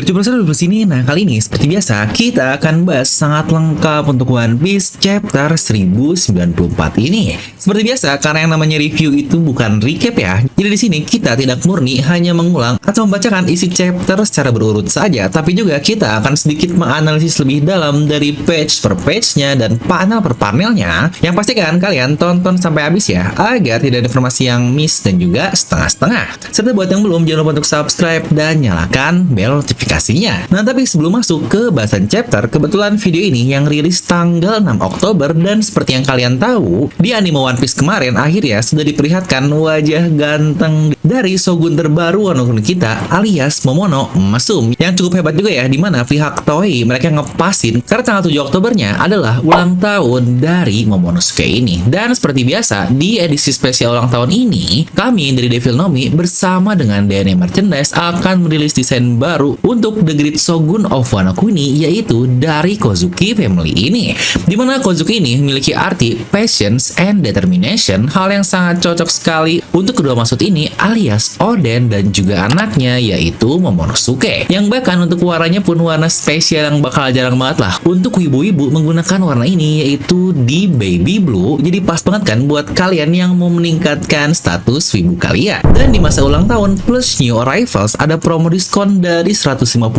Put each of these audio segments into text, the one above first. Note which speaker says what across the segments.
Speaker 1: Garcu di sini. Nah, kali ini seperti biasa kita akan bahas sangat lengkap untuk One Piece chapter 1094 ini. Seperti biasa, karena yang namanya review itu bukan recap ya. Jadi di sini kita tidak murni hanya mengulang atau membacakan isi chapter secara berurut saja, tapi juga kita akan sedikit menganalisis lebih dalam dari page per page-nya dan panel per panelnya. Yang pastikan kalian tonton sampai habis ya, agar tidak ada informasi yang miss dan juga setengah-setengah. Serta buat yang belum, jangan lupa untuk subscribe dan nyalakan bel notifikasinya. Nah, tapi sebelum masuk ke bahasan chapter, kebetulan video ini yang rilis tanggal 6 Oktober dan seperti yang kalian tahu, di anime One Piece kemarin akhirnya sudah diperlihatkan wajah ganteng dari Shogun terbaru Wano Kuni kita alias Momono Masum, yang cukup hebat juga ya, dimana pihak Toei mereka ngepasin karena tanggal 7 Oktobernya adalah ulang tahun dari Momonosuke ini. Dan seperti biasa di edisi spesial ulang tahun ini, kami dari Devil Nomi bersama dengan DNA Merchandise akan merilis desain baru untuk The Great Shogun of Wano Kuni, yaitu dari Kozuki family ini, dimana Kozuki ini memiliki arti patience and determination, hal yang sangat cocok sekali untuk kedua maksud ini alias Oden dan juga anaknya yaitu Momonosuke, yang bahkan untuk warnanya pun warna spesial yang bakal jarang banget lah untuk ibu-ibu menggunakan warna ini, yaitu di baby blue. Jadi pas banget kan buat kalian yang mau meningkatkan status wibu kalian. Dan di masa ulang tahun plus new arrivals ada promo diskon dari 150.000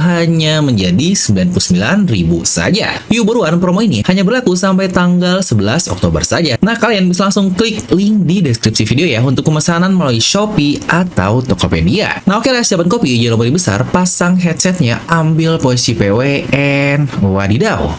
Speaker 1: hanya menjadi 99.000 saja. Yuk buruan, promo ini hanya berlaku sampai tanggal 11 Oktober saja. Nah, kalian bisa langsung klik link di deskripsi video ya untuk pemesanan melalui Shopee atau Tokopedia. Nah, oke lah, siapkan kopi, jangan lupa besar, pasang headsetnya, ambil posisi PW, and wadidaw.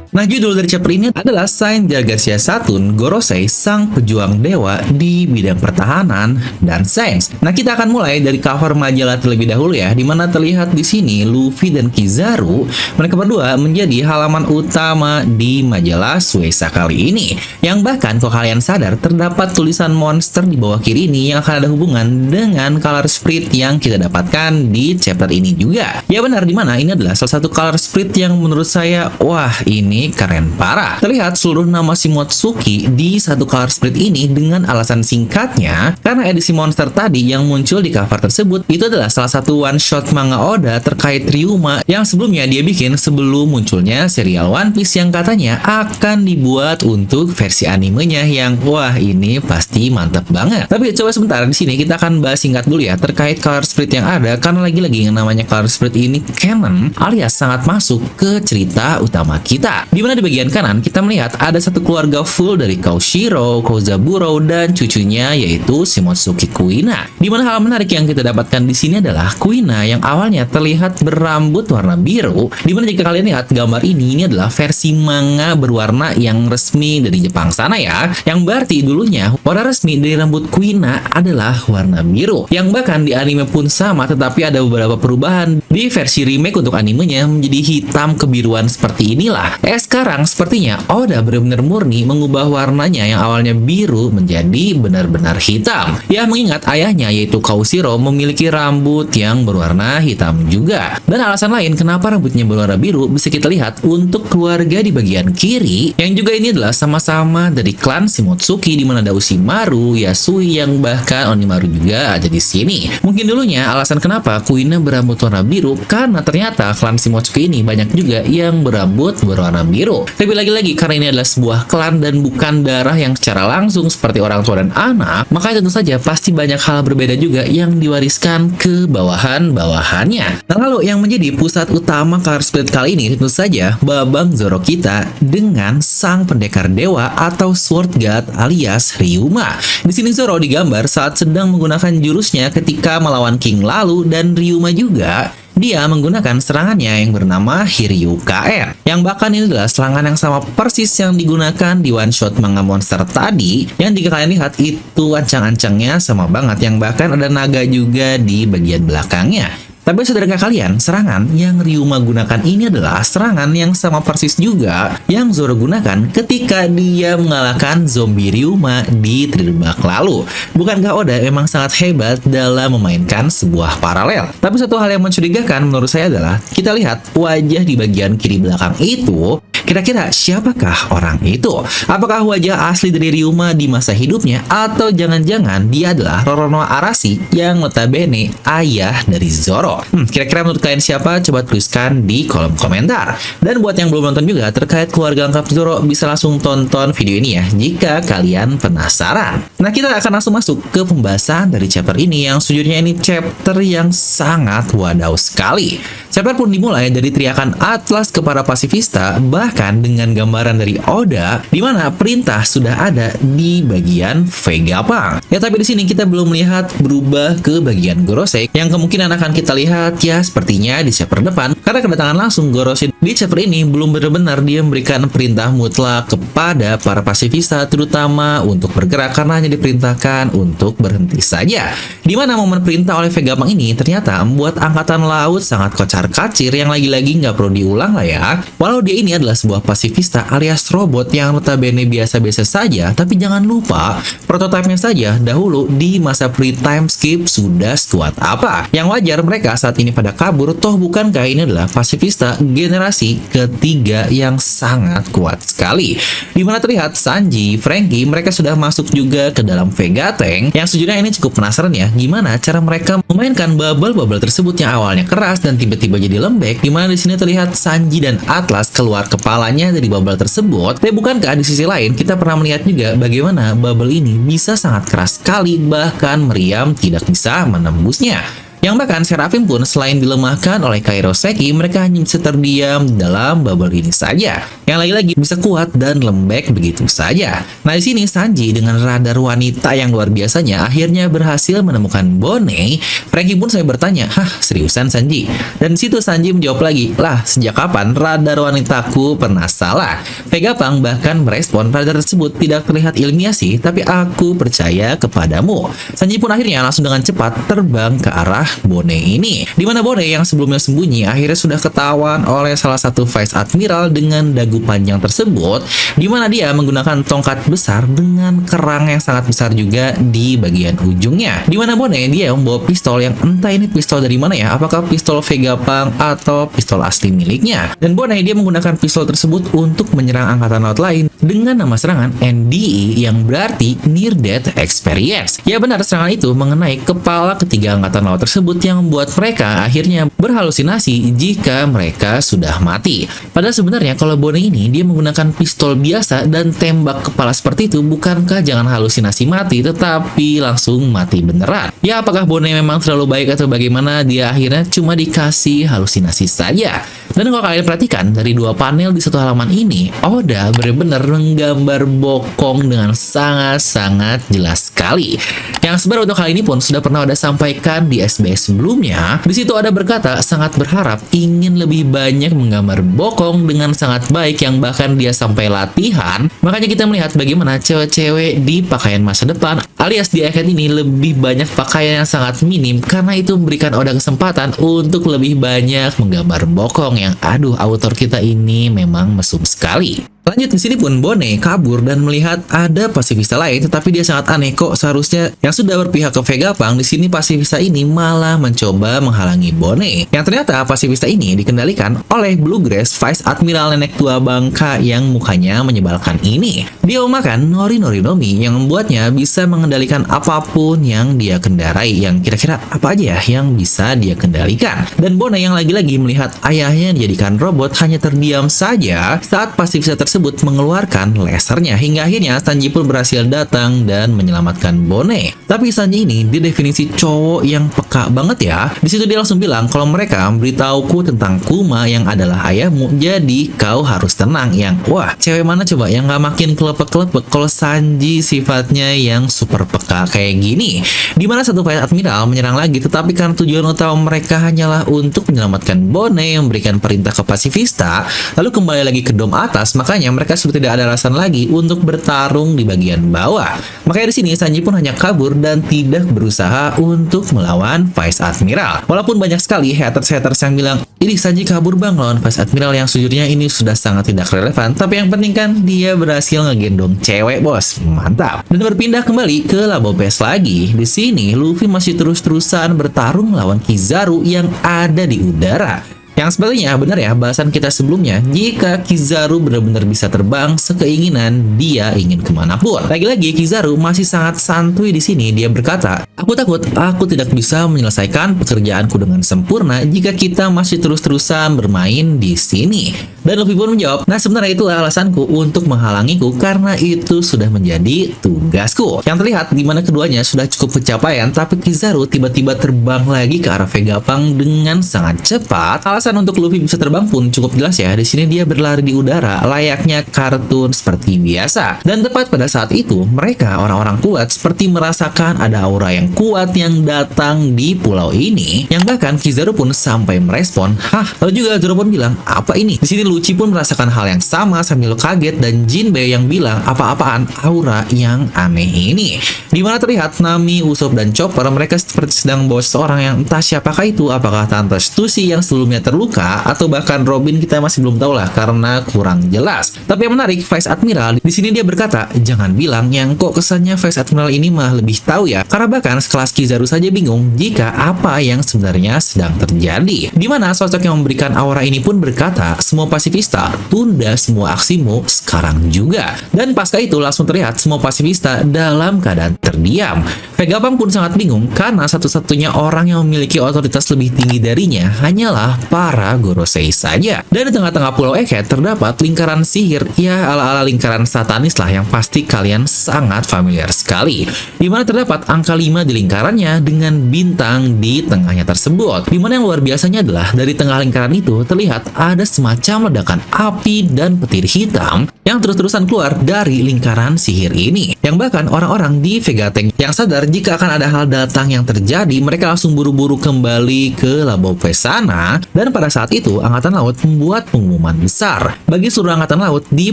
Speaker 1: Nah, judul dari chapter ini adalah Saint Garcia Saturn Gorosei, sang pejuang dewa di bidang pertahanan dan sains. Nah, kita akan mulai dari cover majalah terlebih dahulu ya, dimana terlihat di sini Luffy dan Kizaru, mereka berdua menjadi halaman utama di majalah Shueisha kali ini. Yang bahkan kalau kalian sadar terdapat tulisan monster di bawah kiri ini yang akan ada hubungan dengan color sprite yang kita dapatkan di chapter ini juga. Ya benar, dimana ini adalah salah satu color sprite yang menurut saya, wah ini keren parah. Terlihat seluruh nama Shimotsuki di satu color sprite ini dengan alasan singkatnya karena edisi monster tadi yang muncul di cover tersebut itu adalah salah satu one shot manga Oda terkait Ryuma yang sebelumnya dia bikin sebelum munculnya serial One Piece yang katanya akan dibuat untuk versi animenya, yang wah ini pasti mantap banget. Tapi coba sebentar, di sini kita akan bahas singkat dulu ya terkait color sprite yang ada, karena lagi-lagi yang namanya color sprite ini canon alias sangat masuk ke cerita utama kita. Di mana di bagian kanan kita melihat ada satu keluarga full dari Kaushiro, Kozaburo, dan cucunya yaitu Shimotsuki Kuina. Di mana hal menarik yang kita dapatkan di sini adalah Kuina yang awalnya terlihat berambut warna biru. Di mana jika kalian lihat gambar ini adalah versi manga berwarna yang resmi dari Jepang sana ya. Yang berarti dulunya warna resmi dari rambut Kuina adalah warna biru. Yang bahkan di anime pun sama, tetapi ada beberapa perubahan di versi remake untuk animenya menjadi hitam kebiruan seperti inilah. Sekarang sepertinya Oda benar-benar murni mengubah warnanya yang awalnya biru menjadi benar-benar hitam. Ya, mengingat ayahnya yaitu Kaushiro memiliki rambut yang berwarna hitam juga. Dan alasan lain kenapa rambutnya berwarna biru bisa kita lihat untuk keluarga di bagian kiri, yang juga ini adalah sama-sama dari klan Shimotsuki, di mana ada Orochimaru, Yasui, yang bahkan Onimaru juga ada di sini. Mungkin dulunya alasan kenapa Kuina berambut warna biru karena ternyata klan Shimotsuki ini banyak juga yang berambut berwarna biru. Tapi lagi-lagi karena ini adalah sebuah klan dan bukan darah yang secara langsung seperti orang tua dan anak, maka tentu saja pasti banyak hal berbeda juga yang diwariskan ke bawahan-bawahannya. Nah, lalu yang menjadi pusat utama color split kali ini tentu saja Babang Zoro kita dengan sang pendekar dewa atau Sword God alias Ryuma. Di sini Zoro digambar saat sedang menggunakan jurusnya ketika melawan King lalu, dan Ryuma juga dia menggunakan serangannya yang bernama Hiryu KR, yang bahkan ini adalah serangan yang sama persis yang digunakan di one shot manga monster tadi, yang jika kalian lihat itu ancang-ancangnya sama banget, yang bahkan ada naga juga di bagian belakangnya. Tapi saudara kalian, serangan yang Ryuma gunakan ini adalah serangan yang sama persis juga yang Zoro gunakan ketika dia mengalahkan zombie Ryuma di Tridebak lalu. Bukankah Oda memang sangat hebat dalam memainkan sebuah paralel? Tapi satu hal yang mencurigakan menurut saya adalah kita lihat wajah di bagian kiri belakang itu Kira-kira siapakah orang itu? Apakah wajah asli dari Ryuma di masa hidupnya? Atau jangan-jangan dia adalah Roronoa Arashi yang notabene ayah dari Zoro? Kira-kira menurut kalian siapa? Coba tuliskan di kolom komentar. Dan buat yang belum nonton juga terkait keluarga lengkap Zoro, bisa langsung tonton video ini ya jika kalian penasaran. Nah, kita akan langsung masuk ke pembahasan dari chapter ini yang sejujurnya ini chapter yang sangat wadaw sekali. Chapter pun dimulai dari teriakan Atlas kepada pasifista, bahkan dengan gambaran dari Oda di mana perintah sudah ada di bagian Vegapunk. Ya, tapi di sini kita belum melihat berubah ke bagian Gorosei yang kemungkinan akan kita lihat ya sepertinya di chapter depan, karena kedatangan langsung Gorosei di chapter ini belum benar-benar dia memberikan perintah mutlak kepada para pasifista, terutama untuk bergerak, karena hanya diperintahkan untuk berhenti saja. Di mana momen perintah oleh Vegapunk ini ternyata membuat angkatan laut sangat kocar-kacir yang lagi-lagi nggak perlu diulang lah ya. Walau dia ini adalah sebuah pasifista alias robot yang notabene biasa-biasa saja, tapi jangan lupa prototipenya saja dahulu di masa pre-time skip sudah sekuat apa. Yang wajar mereka saat ini pada kabur, toh bukankah ini adalah pasifista generasi ketiga yang sangat kuat sekali. Dimana terlihat Sanji, Franky, mereka sudah masuk juga ke dalam Vega Tank yang sejujurnya ini cukup penasaran ya gimana cara mereka memainkan bubble-bubble tersebut yang awalnya keras dan tiba-tiba jadi lembek, dimana di sini terlihat Sanji dan Atlas keluar kepalanya dari bubble tersebut. Tapi bukankah di sisi lain kita pernah melihat juga bagaimana bubble ini bisa sangat keras sekali, bahkan meriam tidak bisa menembusnya. Yang bahkan Seraphim pun selain dilemahkan oleh Kairoseki, mereka hanya bisa terdiam dalam bubble ini saja, yang lagi-lagi bisa kuat dan lembek begitu saja. Nah, di sini Sanji dengan radar wanita yang luar biasanya akhirnya berhasil menemukan Bone. Franky pun saya bertanya, "Hah, seriusan Sanji?" Dan di situ Sanji menjawab lagi, "Lah, sejak kapan radar wanitaku pernah salah?" Vegapunk bahkan merespon, "Radar tersebut tidak terlihat ilmiah sih, tapi aku percaya kepadamu." Sanji pun akhirnya langsung dengan cepat terbang ke arah Bone ini, dimana Bone yang sebelumnya sembunyi akhirnya sudah ketahuan oleh salah satu Vice Admiral dengan dagu panjang tersebut, dimana dia menggunakan tongkat besar dengan kerang yang sangat besar juga di bagian ujungnya, dimana Bone dia membawa pistol yang entah ini pistol dari mana ya, apakah pistol Vegapunk atau pistol asli miliknya. Dan Bone dia menggunakan pistol tersebut untuk menyerang angkatan laut lain dengan nama serangan NDE yang berarti Near Death Experience. Ya benar, serangan itu mengenai kepala ketiga angkatan laut tersebut yang membuat mereka akhirnya berhalusinasi jika mereka sudah mati. Padahal sebenarnya kalau Bone ini dia menggunakan pistol biasa dan tembak kepala seperti itu, bukankah jangan halusinasi mati tetapi langsung mati beneran? Ya, apakah Bone memang terlalu baik atau bagaimana, dia akhirnya cuma dikasih halusinasi saja. Dan kalau kalian perhatikan dari dua panel di satu halaman ini, Oda benar-benar menggambar bokong dengan sangat-sangat jelas sekali. Yang sebenarnya untuk kali ini pun sudah pernah Oda sampaikan di SBS sebelumnya. Di situ Oda berkata sangat berharap ingin lebih banyak menggambar bokong dengan sangat baik, yang bahkan dia sampai latihan. Makanya kita melihat bagaimana cewek-cewek di pakaian masa depan alias di akhir ini lebih banyak pakaian yang sangat minim, karena itu memberikan Oda kesempatan untuk lebih banyak menggambar bokong yang aduh, autor kita ini memang mesum sekali. Lanjut di sini pun Bone kabur dan melihat ada pasifista lain, tetapi dia sangat aneh, kok seharusnya yang sudah berpihak ke Vegapunk, di sini pasifista ini malah mencoba menghalangi Bone. Yang ternyata pasifista ini dikendalikan oleh Bluegrass Vice Admiral nenek tua bangka yang mukanya menyebalkan ini. Dia memakan Nori Nori Nomi yang membuatnya bisa mengendalikan apapun yang dia kendarai, yang kira-kira apa aja ya yang bisa dia kendalikan. Dan Bone yang lagi-lagi melihat ayahnya dijadikan robot hanya terdiam saja saat pasifista tersebut mengeluarkan lasernya, hingga akhirnya Sanji pun berhasil datang dan menyelamatkan Bone. Tapi Sanji ini dia definisi cowok yang peka banget ya. Di situ dia langsung bilang kalau mereka memberitahuku tentang Kuma yang adalah ayahmu, jadi kau harus tenang. Yang wah, cewek mana coba yang nggak makin kelepek-kelepek kalau Sanji sifatnya yang super peka kayak gini. Dimana satu Vice Admiral menyerang lagi, tetapi karena tujuan utama mereka hanyalah untuk menyelamatkan Bone yang memberikan perintah ke pasifista lalu kembali lagi ke dom atas, makanya mereka sudah tidak ada alasan lagi untuk bertarung di bagian bawah. Makanya di sini Sanji pun hanya kabur dan tidak berusaha untuk melawan Vice Admiral. Walaupun banyak sekali haters-haters yang bilang, "Ini Sanji kabur bang lawan Vice Admiral," yang sejujurnya ini sudah sangat tidak relevan. Tapi yang penting kan dia berhasil ngegendong cewek, bos. Mantap. Dan berpindah kembali ke Labo PS lagi. Di sini Luffy masih terus-terusan bertarung melawan Kizaru yang ada di udara. Yang sepertinya benar ya bahasan kita sebelumnya, jika Kizaru benar-benar bisa terbang sekeinginan dia ingin kemanapun. Lagi-lagi Kizaru masih sangat santuy di sini. Dia berkata, aku takut aku tidak bisa menyelesaikan pekerjaanku dengan sempurna jika kita masih terus-terusan bermain di sini. Dan Luffy pun menjawab, nah sebenarnya itulah alasanku untuk menghalangiku karena itu sudah menjadi tugasku. Yang terlihat di mana keduanya sudah cukup pencapaian, tapi Kizaru tiba-tiba terbang lagi ke arah Vegapunk dengan sangat cepat. Alasan untuk Luffy bisa terbang pun cukup jelas ya. Di sini dia berlari di udara layaknya kartun seperti biasa. Dan tepat pada saat itu, mereka orang-orang kuat seperti merasakan ada aura yang kuat yang datang di pulau ini, yang bahkan Kizaru pun sampai merespon, lalu juga Zoro pun bilang, apa ini? Di sini Lucci pun merasakan hal yang sama sambil kaget, dan Jinbei yang bilang, apa-apaan aura yang aneh ini. Dimana terlihat Nami, Usopp, dan Chopper mereka seperti sedang membawa seseorang yang entah siapakah itu, apakah Tante Stussy yang sebelumnya terluka, atau bahkan Robin kita masih belum tahu lah karena kurang jelas. Tapi yang menarik, Vice Admiral di sini dia berkata, jangan bilang yang kok kesannya Vice Admiral ini mah lebih tahu ya, karena bahkan sekelas Kizaru saja bingung jika apa yang sebenarnya sedang terjadi. Dimana sosok yang memberikan aura ini pun berkata, semua pasifista, tunda semua aksimu sekarang juga. Dan pasca itu langsung terlihat semua pasifista dalam keadaan terdiam. Vegapunk pun sangat bingung karena satu-satunya orang yang memiliki otoritas lebih tinggi darinya hanyalah para Gorosei saja. Dan di tengah-tengah pulau Egghead terdapat lingkaran sihir, ya ala-ala lingkaran satanis lah yang pasti kalian sangat familiar sekali. Dimana terdapat angka 5 di lingkarannya dengan bintang di tengahnya tersebut. Dimana yang luar biasanya adalah dari tengah lingkaran itu terlihat ada semacam ledakan api dan petir hitam yang terus-terusan keluar dari lingkaran sihir ini. Yang bahkan orang-orang di Vegapunk yang sadar jika akan ada hal datang yang terjadi, mereka langsung buru-buru kembali ke Labo Vesana. Dan pada saat itu Angkatan Laut membuat pengumuman besar bagi seluruh Angkatan Laut di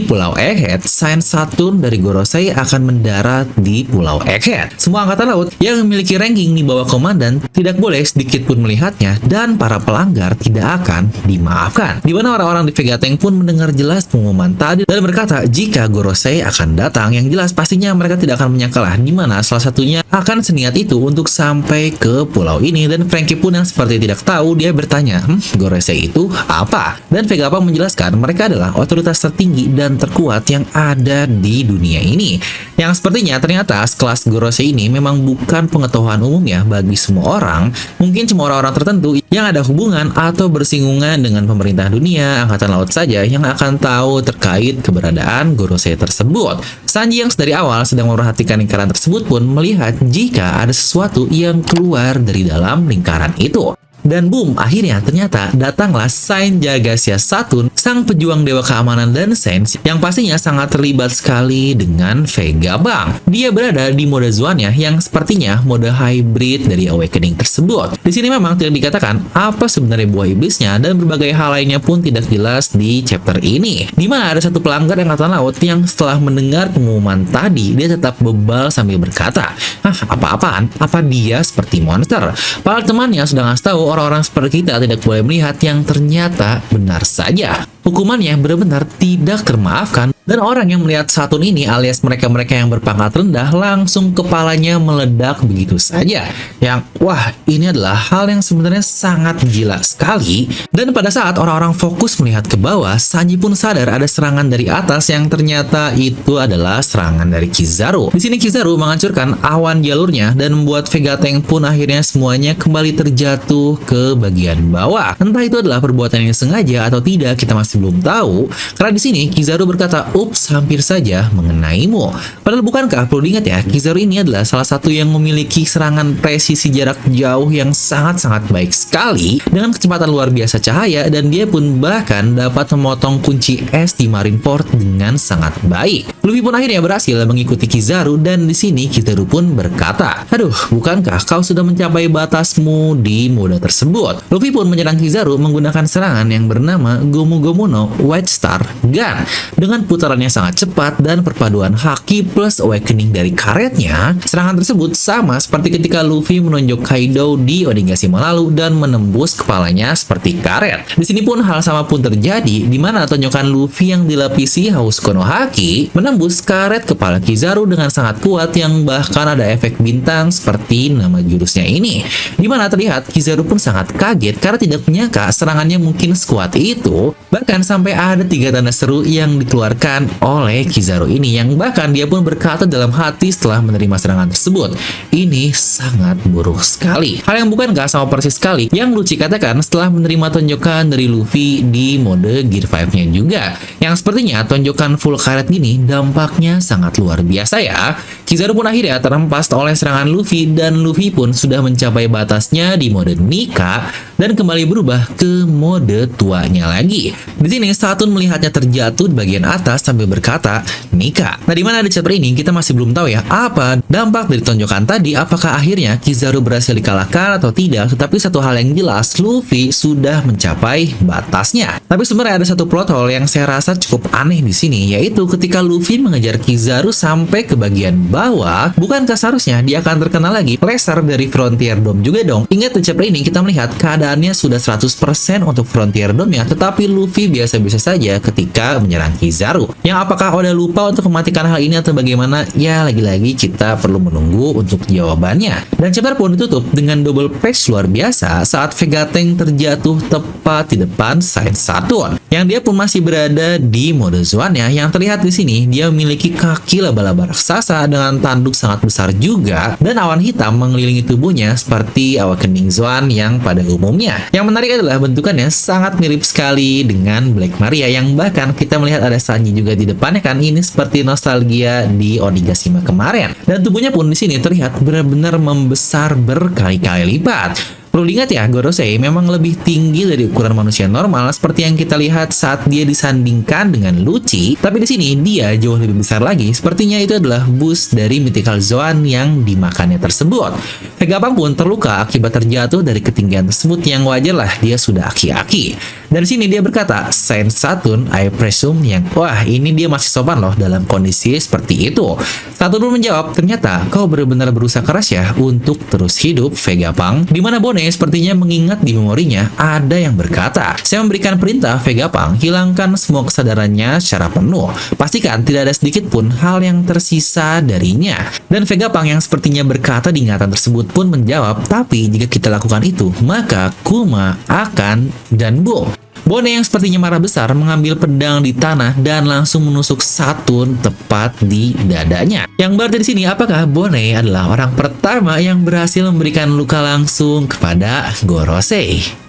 Speaker 1: Pulau Egghead. Sains Saturn dari Gorosei akan mendarat di Pulau Egghead. Semua Angkatan Laut yang memiliki ranking di bawah komandan tidak boleh sedikit pun melihatnya, dan para pelanggar tidak akan dimaafkan. Di mana orang-orang di Vegapunk pun mendengar jelas pengumuman tadi dan berkata jika Gorosei akan datang, yang jelas pastinya mereka tidak akan menyangka lah di mana salah satunya akan seniat itu untuk sampai ke pulau ini. Dan Franky pun yang seperti tidak tahu, dia bertanya, Gorosei itu apa? Dan Vegapunk menjelaskan mereka adalah otoritas tertinggi dan terkuat yang ada di dunia ini. Yang sepertinya ternyata sekelas Gorosei ini memang bukan pengetahuan umum ya bagi semua orang. Mungkin cuma orang-orang tertentu yang ada hubungan atau bersinggungan dengan pemerintah dunia, angkatan laut saja yang akan tahu terkait keberadaan Gorosei tersebut. Sanji yang dari awal sedang memperhatikan lingkaran tersebut pun melihat jika ada sesuatu yang keluar dari dalam lingkaran itu. Dan boom, akhirnya ternyata datanglah Saint Jagasya Saturn, sang pejuang dewa keamanan dan sains yang pastinya sangat terlibat sekali dengan Vegapunk. Dia berada di mode Zoanya yang sepertinya mode hybrid dari Awakening tersebut. Di sini memang tidak dikatakan apa sebenarnya buah iblisnya, dan berbagai hal lainnya pun tidak jelas di chapter ini. Dimana ada satu pelanggar Angkatan Laut yang setelah mendengar pengumuman tadi, dia tetap bebal sambil berkata, apa-apaan? Apa dia seperti monster? Padahal temannya sudah ngasih tahu orang-orang seperti kita tidak boleh melihat, yang ternyata benar saja. Hukumannya benar-benar tidak termaafkan, dan orang yang melihat Saturn ini alias mereka-mereka yang berpangkat rendah langsung kepalanya meledak begitu saja. Yang wah, ini adalah hal yang sebenarnya sangat gila sekali. Dan pada saat orang-orang fokus melihat ke bawah, Sanji pun sadar ada serangan dari atas yang ternyata itu adalah serangan dari Kizaru. Di sini Kizaru menghancurkan awan jalurnya dan membuat Vegapunk pun akhirnya semuanya kembali terjatuh ke bagian bawah. Entah itu adalah perbuatan yang sengaja atau tidak, kita masih belum tahu. Karena di sini Kizaru berkata, "Ups, hampir saja mengenaimu." Padahal bukankah perlu diingat ya, Kizaru ini adalah salah satu yang memiliki serangan presisi jarak jauh yang sangat-sangat baik sekali dengan kecepatan luar biasa cahaya, dan dia pun bahkan dapat memotong kunci es di Marineford dengan sangat baik. Luffy pun akhirnya berhasil mengikuti Kizaru, dan di sini Kizaru pun berkata, "Aduh, bukankah kau sudah mencapai batasmu di mode tersebut?" Luffy pun menyerang Kizaru menggunakan serangan yang bernama Gomu Gomu no White Star Gun. Dengan putarannya sangat cepat dan perpaduan haki plus awakening dari karetnya, serangan tersebut sama seperti ketika Luffy menonjok Kaido di Onigashima lalu dan menembus kepalanya seperti karet. Di sini pun hal sama pun terjadi, di mana tonjokan Luffy yang dilapisi Haus Kono Haki menembus menembus karet kepala Kizaru dengan sangat kuat yang bahkan ada efek bintang seperti nama jurusnya ini. Dimana terlihat Kizaru pun sangat kaget karena tidak menyangka serangannya mungkin sekuat itu. Bahkan sampai ada 3 tanda seru yang dikeluarkan oleh Kizaru ini, yang bahkan dia pun berkata dalam hati setelah menerima serangan tersebut, ini sangat buruk sekali. Hal yang bukankah sama persis sekali yang Lucci katakan setelah menerima tonjokan dari Luffy di mode Gear 5-nya juga, yang sepertinya tonjokan full karet gini dampaknya sangat luar biasa ya. Kizaru pun akhirnya terhempas oleh serangan Luffy dan Luffy pun sudah mencapai batasnya di mode Nika dan kembali berubah ke mode tuanya lagi. Di sini Saturn melihatnya terjatuh di bagian atas sambil berkata, Nika. Nah, di mana di chapter ini kita masih belum tahu ya apa dampak dari tonjokan tadi, apakah akhirnya Kizaru berhasil dikalahkan atau tidak, tetapi satu hal yang jelas, Luffy sudah mencapai batasnya. Tapi sebenarnya ada satu plot hole yang saya rasa cukup aneh di sini, yaitu ketika Luffy mengejar Kizaru sampai ke bagian bawah, bukankah seharusnya dia akan terkena lagi laser dari Frontier Dome juga dong? Ingat di chapter ini kita melihat keadaannya sudah 100% untuk Frontier Dome ya, tetapi Luffy biasa-biasa saja ketika menyerang Kizaru. Yang apakah Oda lupa untuk mematikan hal ini atau bagaimana? Ya, lagi-lagi kita perlu menunggu untuk jawabannya. Dan chapter pun ditutup dengan double page luar biasa saat Vega Tank terjatuh tepat di depan Saint Saturn, yang dia pun masih berada di mode Zoan-nya. Yang terlihat di sini dia memiliki kaki laba-laba raksasa dengan tanduk sangat besar juga, dan awan hitam mengelilingi tubuhnya seperti Awakening Zoan yang pada umumnya. Yang menarik adalah bentukannya sangat mirip sekali dengan Black Maria, yang bahkan kita melihat ada Sanji juga di depannya kan, ini seperti nostalgia di Onigashima kemarin. Dan tubuhnya pun di sini terlihat benar-benar membesar berkali-kali lipat. Perlu diingat ya, Gorosei memang lebih tinggi dari ukuran manusia normal seperti yang kita lihat saat dia disandingkan dengan Lucci, tapi di sini dia jauh lebih besar lagi. Sepertinya itu adalah boost dari Mythical Zoan yang dimakannya tersebut. Vegapunk pun terluka akibat terjatuh dari ketinggian tersebut, yang wajar lah dia sudah aki-aki. Dari sini dia berkata, Saint Saturn, I presume, yang wah ini dia masih sopan loh dalam kondisi seperti itu. Saturn pun menjawab, ternyata kau benar-benar berusaha keras ya untuk terus hidup, Vegapunk. Dimana Bone sepertinya mengingat di memorinya ada yang berkata, saya memberikan perintah Vegapunk, hilangkan semua kesadarannya secara penuh. Pastikan tidak ada sedikit pun hal yang tersisa darinya. Dan Vegapunk yang sepertinya berkata di ingatan tersebut pun menjawab, tapi jika kita lakukan itu, maka Kuma akan dan boom. Bone yang sepertinya marah besar mengambil pedang di tanah dan langsung menusuk Saturn tepat di dadanya. Yang berarti di sini apakah Bone adalah orang pertama yang berhasil memberikan luka langsung kepada Gorosei?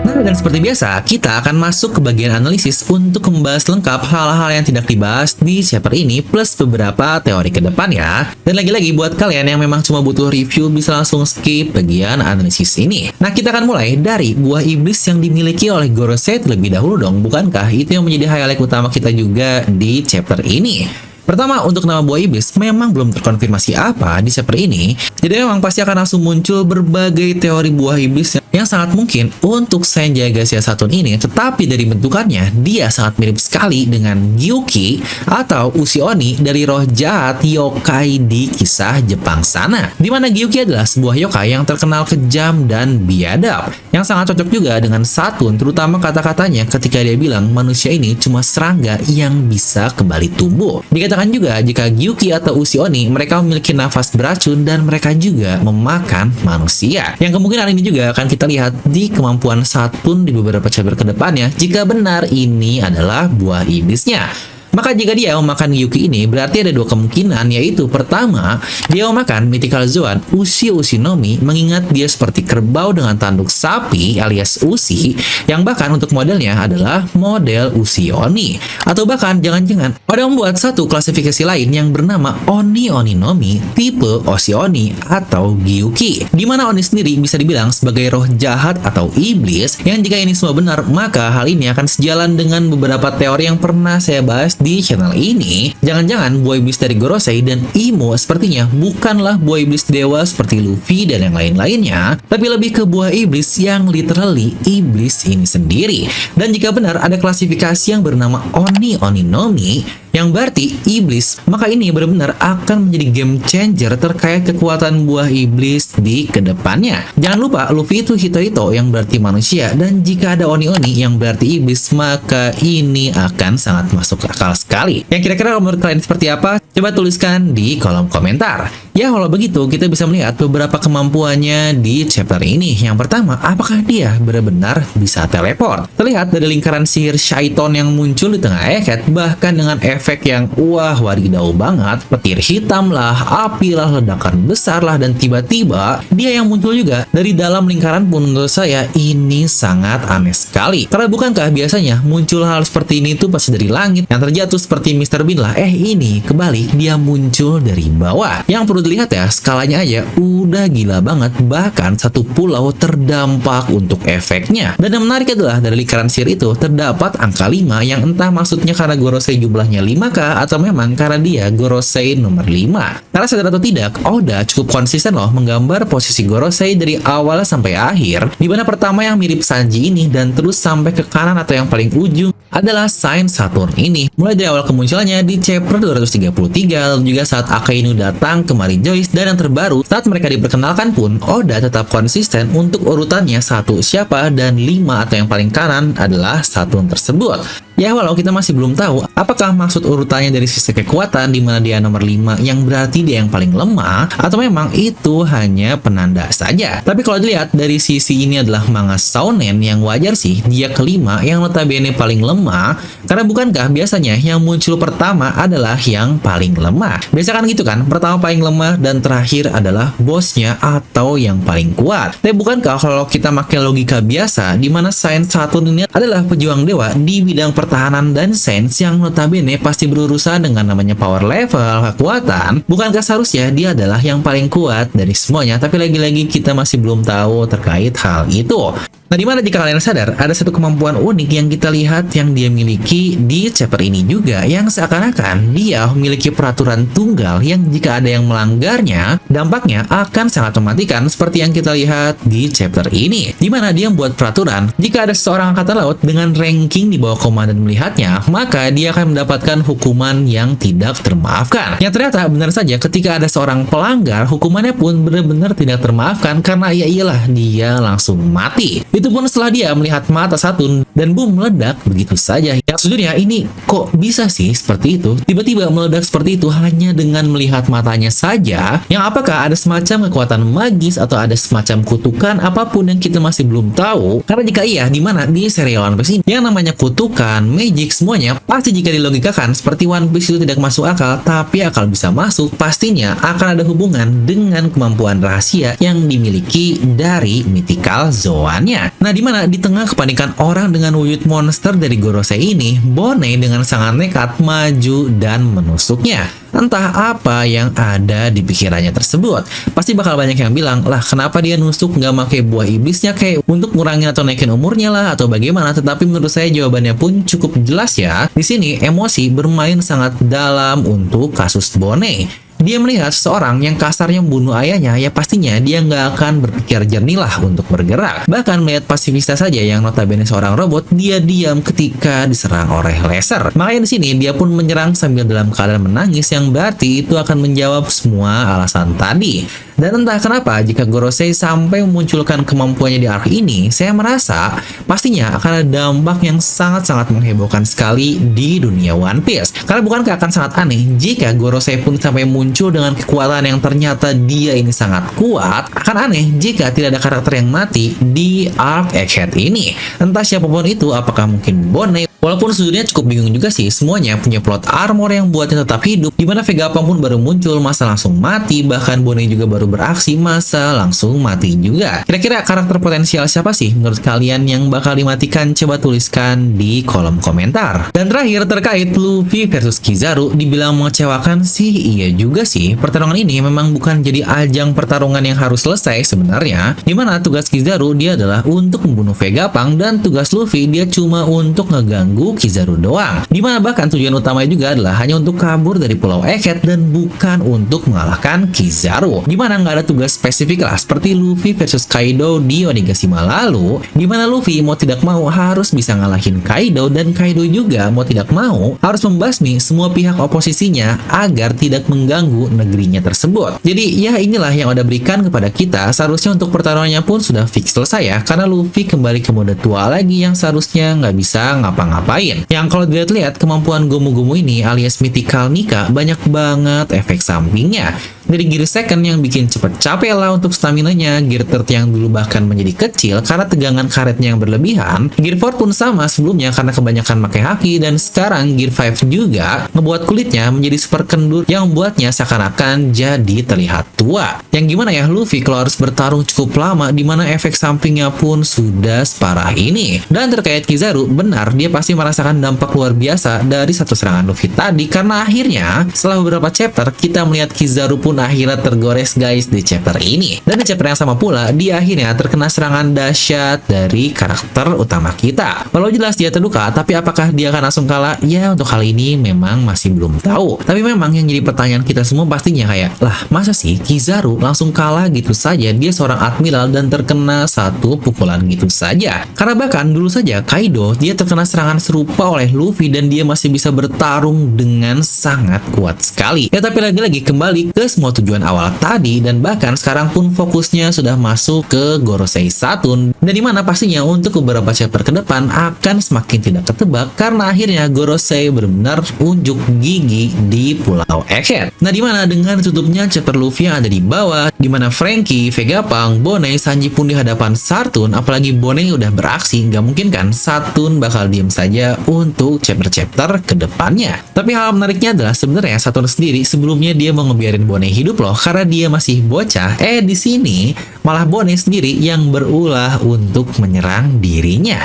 Speaker 1: Nah, dan seperti biasa, kita akan masuk ke bagian analisis untuk membahas lengkap hal-hal yang tidak dibahas di chapter ini plus beberapa teori ke depan ya. Dan lagi-lagi buat kalian yang memang cuma butuh review bisa langsung skip bagian analisis ini. Nah, kita akan mulai dari buah iblis yang dimiliki oleh Gorosei terlebih dahulu dong. Bukankah itu yang menjadi highlight utama kita juga di chapter ini? Pertama, untuk nama buah iblis memang belum terkonfirmasi apa di chapter ini. Jadi memang pasti akan langsung muncul berbagai teori buah iblis yang sangat mungkin untuk Saint Jagasia Saturn ini, tetapi dari bentukannya dia sangat mirip sekali dengan Gyuki atau Ushi Oni dari roh jahat yokai di kisah Jepang sana. Dimana Gyuki adalah sebuah yokai yang terkenal kejam dan biadab, yang sangat cocok juga dengan Saturn, terutama kata-katanya ketika dia bilang manusia ini cuma serangga yang bisa kembali tumbuh. Dikatakan juga jika Gyuki atau Ushi Oni mereka memiliki nafas beracun dan mereka juga memakan manusia. Yang kemungkinan ini juga akan kita lihat di kemampuan Saturn di beberapa chapter ke depannya jika benar ini adalah buah iblisnya. Maka jika dia memakan Gyuki ini, berarti ada dua kemungkinan, yaitu pertama, dia memakan Mythical Zoan Ushi Ushinomi, mengingat dia seperti kerbau dengan tanduk sapi alias Ushi, yang bahkan untuk modelnya adalah model Ushi Oni. Atau bahkan jangan-jangan ada membuat satu klasifikasi lain yang bernama Oni Oninomi tipe Ushi Oni atau Gyuki, di mana Oni sendiri bisa dibilang sebagai roh jahat atau iblis, yang jika ini semua benar, maka hal ini akan sejalan dengan beberapa teori yang pernah saya bahas di channel ini, jangan-jangan buah iblis dari Gorosei dan Imo sepertinya bukanlah buah iblis dewa seperti Luffy dan yang lain-lainnya, tapi lebih ke buah iblis yang literally iblis ini sendiri. Dan jika benar ada klasifikasi yang bernama Oni Oninomi, yang berarti iblis, maka ini benar-benar akan menjadi game changer terkait kekuatan buah iblis di kedepannya. Jangan lupa, Luffy itu Hito-Hito yang berarti manusia, dan jika ada Oni-Oni yang berarti iblis, maka ini akan sangat masuk akal sekali. Yang kira-kira menurut kalian seperti apa? Coba tuliskan di kolom komentar. Ya, walau begitu, kita bisa melihat beberapa kemampuannya di chapter ini. Yang pertama, apakah dia benar-benar bisa teleport? Terlihat dari lingkaran sihir Shaiton yang muncul di tengah Egghead, bahkan dengan efek yang wah wadidaw banget, petir hitam lah, api lah, ledakan besar lah, dan tiba-tiba dia yang muncul juga dari dalam lingkaran pun menurut saya ini sangat aneh sekali. Karena bukankah biasanya muncul hal seperti ini tuh pasti dari langit yang terjatuh seperti Mr. Bean lah, ini kembali dia muncul dari bawah. Yang perlu dilihat ya, skalanya aja udah gila banget, bahkan satu pulau terdampak untuk efeknya. Dan yang menarik adalah dari lingkaran sihir itu terdapat angka 5 yang entah maksudnya karena Gorosei jumlahnya 5K atau memang karena dia Gorosei nomor 5. Karena sadar atau tidak, Oda cukup konsisten loh menggambar posisi Gorosei dari awal sampai akhir, dimana pertama yang mirip Sanji ini dan terus sampai ke kanan atau yang paling ujung adalah sign Saturn ini. Mulai dari awal kemunculannya di chapter 233, lalu juga saat Akainu datang ke Mary Joyce, dan yang terbaru saat mereka diperkenalkan pun Oda tetap konsisten untuk urutannya 1 siapa dan 5 atau yang paling kanan adalah Saturn tersebut. Ya, walau kita masih belum tahu apakah maksud urutannya dari sisi kekuatan di mana dia nomor 5 yang berarti dia yang paling lemah, atau memang itu hanya penanda saja. Tapi kalau dilihat dari sisi ini adalah manga shounen, yang wajar sih dia kelima yang notabene paling lemah, karena bukankah biasanya yang muncul pertama adalah yang paling lemah? Biasa kan gitu kan, pertama paling lemah dan terakhir adalah bosnya atau yang paling kuat. Tapi bukankah kalau kita pakai logika biasa di mana Saint Saturn ini adalah pejuang dewa di bidang pertahanan dan sense yang notabene pasti berurusan dengan namanya power level, kekuatan, bukankah seharusnya dia adalah yang paling kuat dari semuanya? Tapi lagi-lagi kita masih belum tahu terkait hal itu. Nah, dimana jika kalian sadar, ada satu kemampuan unik yang kita lihat yang dia miliki di chapter ini juga, yang seakan-akan dia memiliki peraturan tunggal yang jika ada yang melanggarnya, dampaknya akan sangat mematikan seperti yang kita lihat di chapter ini. Dimana dia membuat peraturan, jika ada seorang angkatan laut dengan ranking di bawah komandan melihatnya, maka dia akan mendapatkan hukuman yang tidak termaafkan. Yang ternyata benar saja ketika ada seorang pelanggar, hukumannya pun benar-benar tidak termaafkan karena ya iyalah dia langsung mati. Itu pun setelah dia melihat mata Saturn dan boom, meledak begitu saja. Yang sejujurnya ini kok bisa sih seperti itu? Tiba-tiba meledak seperti itu hanya dengan melihat matanya saja. Yang apakah ada semacam kekuatan magis atau ada semacam kutukan apapun yang kita masih belum tahu? Karena jika iya, di mana di serial One Piece ini yang namanya kutukan, magic, semuanya pasti jika dilogikakan seperti One Piece itu tidak masuk akal, tapi akal bisa masuk, pastinya akan ada hubungan dengan kemampuan rahasia yang dimiliki dari mythical Zoan-nya. Nah, dimana di tengah kepanikan orang dengan wujud monster dari Gorosei ini, Bone dengan sangat nekat maju dan menusuknya. Entah apa yang ada di pikirannya tersebut. Pasti bakal banyak yang bilang, lah kenapa dia nusuk nggak pakai buah iblisnya kayak untuk ngurangin atau naikin umurnya lah atau bagaimana. Tetapi menurut saya jawabannya pun cukup jelas ya. Di sini emosi bermain sangat dalam untuk kasus Bone. Dia melihat seseorang yang kasarnya membunuh ayahnya, ya pastinya dia nggak akan berpikir jernih lah untuk bergerak. Bahkan melihat pasifista saja yang notabene seorang robot, dia diam ketika diserang oleh laser. Makanya di sini dia pun menyerang sambil dalam keadaan menangis, yang berarti itu akan menjawab semua alasan tadi. Dan entah kenapa jika Gorosei sampai memunculkan kemampuannya di arc ini, saya merasa pastinya akan ada dampak yang sangat-sangat menghebohkan sekali di dunia One Piece. Karena bukankah akan sangat aneh jika Gorosei pun sampai muncul dengan kekuatan yang ternyata dia ini sangat kuat. Akan aneh jika tidak ada karakter yang mati di arc Egghead ini. Entah siapapun itu, apakah mungkin Bone. Walaupun sejujurnya cukup bingung juga sih, semuanya punya plot armor yang buatnya tetap hidup, dimana Vegapunk pun baru muncul, masa langsung mati, bahkan Bone juga baru beraksi, masa langsung mati juga. Kira-kira karakter potensial siapa sih menurut kalian yang bakal dimatikan? Coba tuliskan di kolom komentar. Dan terakhir terkait Luffy versus Kizaru, dibilang mengecewakan sih iya juga sih. Pertarungan ini memang bukan jadi ajang pertarungan yang harus selesai sebenarnya, dimana tugas Kizaru dia adalah untuk membunuh Vegapunk dan tugas Luffy dia cuma untuk ngeganggu mengganggu Kizaru doang. Dimana bahkan tujuan utamanya juga adalah hanya untuk kabur dari Pulau Egghead dan bukan untuk mengalahkan Kizaru. Dimana nggak ada tugas spesifik lah seperti Luffy versus Kaido di Onigashima lalu, dimana Luffy mau tidak mau harus bisa ngalahin Kaido dan Kaido juga mau tidak mau harus membasmi semua pihak oposisinya agar tidak mengganggu negerinya tersebut. Jadi ya inilah yang udah berikan kepada kita. Seharusnya untuk pertarungannya pun sudah fix selesai ya, karena Luffy kembali ke mode tua lagi yang seharusnya nggak bisa ngapa-ngapain. Yang kalau dilihat-lihat kemampuan Gomu-Gomu ini alias Mythical Nika banyak banget efek sampingnya. Dari gear second yang bikin cepet capek lah untuk stamina-nya, gear third yang dulu bahkan menjadi kecil karena tegangan karetnya yang berlebihan, gear 4 pun sama sebelumnya karena kebanyakan pakai haki, dan sekarang gear 5 juga ngebuat kulitnya menjadi super kendur yang membuatnya seakan-akan jadi terlihat tua. Yang gimana ya, Luffy kalau harus bertarung cukup lama dimana efek sampingnya pun sudah separah ini. Dan terkait Kizaru, benar dia pasti merasakan dampak luar biasa dari satu serangan Luffy tadi, karena akhirnya setelah beberapa chapter kita melihat Kizaru pun akhirnya tergores guys di chapter ini. Dan di chapter yang sama pula dia akhirnya terkena serangan dahsyat dari karakter utama kita. Walau jelas dia terluka, tapi apakah dia akan langsung kalah? Ya untuk hal ini memang masih belum tahu. Tapi memang yang jadi pertanyaan kita semua pastinya kayak, lah masa sih Kizaru langsung kalah gitu saja? Dia seorang admiral dan terkena satu pukulan gitu saja. Karena bahkan dulu saja Kaido dia terkena serangan serupa oleh Luffy dan dia masih bisa bertarung dengan sangat kuat sekali. Ya tapi lagi-lagi kembali ke semua tujuan awal tadi, dan bahkan sekarang pun fokusnya sudah masuk ke Gorosei Saturn, dan dimana pastinya untuk beberapa chapter ke depan akan semakin tidak ketebak karena akhirnya Gorosei benar-benar unjuk gigi di Pulau Egghead. Nah dimana dengan tutupnya chapter Luffy yang ada di bawah, dimana Franky, Vegapunk, Bonnie, Sanji pun di hadapan Saturn, apalagi Bonnie udah beraksi, nggak mungkin kan Saturn bakal diem saja untuk chapter-chapter ke depannya. Tapi hal menariknya adalah sebenarnya Saturn sendiri sebelumnya dia mau ngebiarin Bonnie hidup loh karena dia masih bocah. Di sini malah Bonnie sendiri yang berulah untuk menyerang dirinya.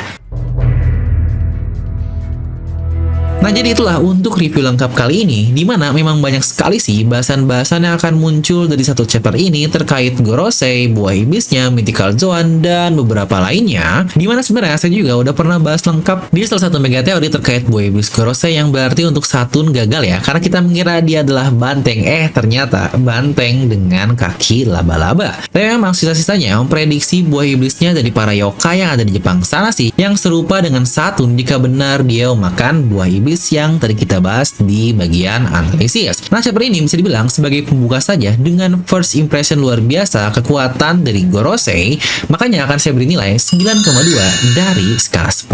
Speaker 1: Nah jadi itulah untuk review lengkap kali ini, dimana memang banyak sekali sih bahasan-bahasan yang akan muncul dari satu chapter ini terkait Gorosei, buah iblisnya, Mythical Zoan, dan beberapa lainnya. Dimana sebenarnya saya juga udah pernah bahas lengkap di salah satu mega teori terkait buah iblis Gorosei yang berarti untuk Saturn gagal ya, karena kita mengira dia adalah banteng, ternyata banteng dengan kaki laba-laba. Tapi memang sisa-sisanya memprediksi buah iblisnya dari para yokai yang ada di Jepang sana sih, yang serupa dengan Saturn jika benar dia memakan buah iblis yang tadi kita bahas di bagian analisis. Nah chapter ini bisa dibilang sebagai pembuka saja dengan first impression luar biasa kekuatan dari Gorosei, makanya akan saya beri nilai 9,2 dari skala 10.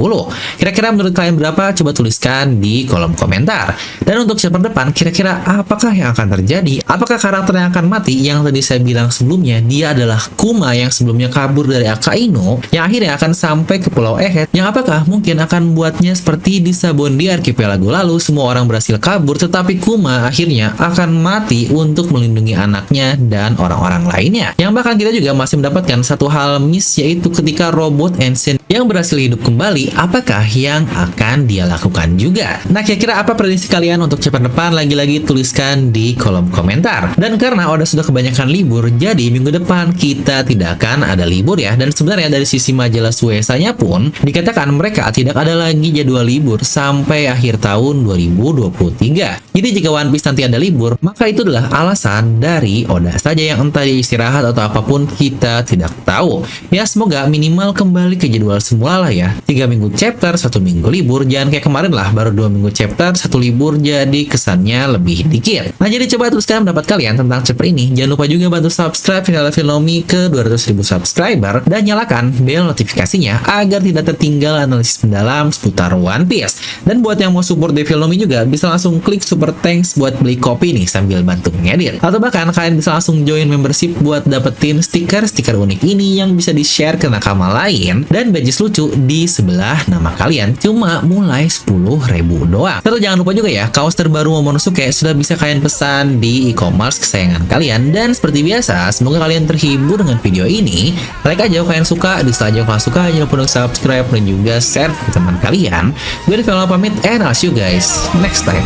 Speaker 1: Kira-kira menurut kalian berapa? Coba tuliskan di kolom komentar. Dan untuk chapter depan, kira-kira apakah yang akan terjadi? Apakah karakter yang akan mati yang tadi saya bilang sebelumnya dia adalah Kuma yang sebelumnya kabur dari Akainu, yang akhirnya akan sampai ke Pulau Egghead, yang apakah mungkin akan membuatnya seperti di Sabon di Archipelago lalu semua orang berhasil kabur, tetapi Kuma akhirnya akan mati untuk melindungi anaknya dan orang-orang lainnya. Yang bahkan kita juga masih mendapatkan satu hal miss, yaitu ketika robot Ensign yang berhasil hidup kembali, apakah yang akan dia lakukan juga? Nah kira-kira apa prediksi kalian untuk chapter depan? Lagi-lagi tuliskan di kolom komentar. Dan karena sudah kebanyakan libur, jadi minggu depan kita tidak akan ada libur ya. Dan sebenarnya dari sisi majalah Shueisha-nya pun dikatakan mereka tidak ada lagi jadwal libur sampai akhir tahun 2023. Jadi jika One Piece nanti ada libur, maka itu adalah alasan dari Oda saja yang entah dia istirahat atau apapun, kita tidak tahu. Ya semoga minimal kembali ke jadwal semula lah ya. 3 minggu chapter, 1 minggu libur, jangan kayak kemarin lah baru 2 minggu chapter, 1 libur, jadi kesannya lebih dikit. Nah jadi coba teruskan pendapat kalian tentang chapter ini. Jangan lupa juga bantu subscribe channel Filmnomi ke 200.000 subscriber dan nyalakan bel notifikasinya agar tidak tertinggal analisis mendalam seputar One Piece. Dan buat yang mau support The Filmnomi juga bisa langsung klik super thanks buat beli kopi nih sambil bantu ngedit, atau bahkan kalian bisa langsung join membership buat dapetin stiker-stiker unik ini yang bisa di-share ke nakama lain dan badges lucu di sebelah nama kalian, cuma mulai 10.000 doang. Terus jangan lupa juga ya, kaos terbaru Momonosuke sudah bisa kalian pesan di e-commerce kesayangan kalian. Dan seperti biasa, semoga kalian terhibur dengan video ini. Like aja kalau kalian suka, dislike aja kalau suka, jangan lupa untuk subscribe dan juga share ke teman kalian. Gue The Filmnomi pamit, and I'll see you guys next time.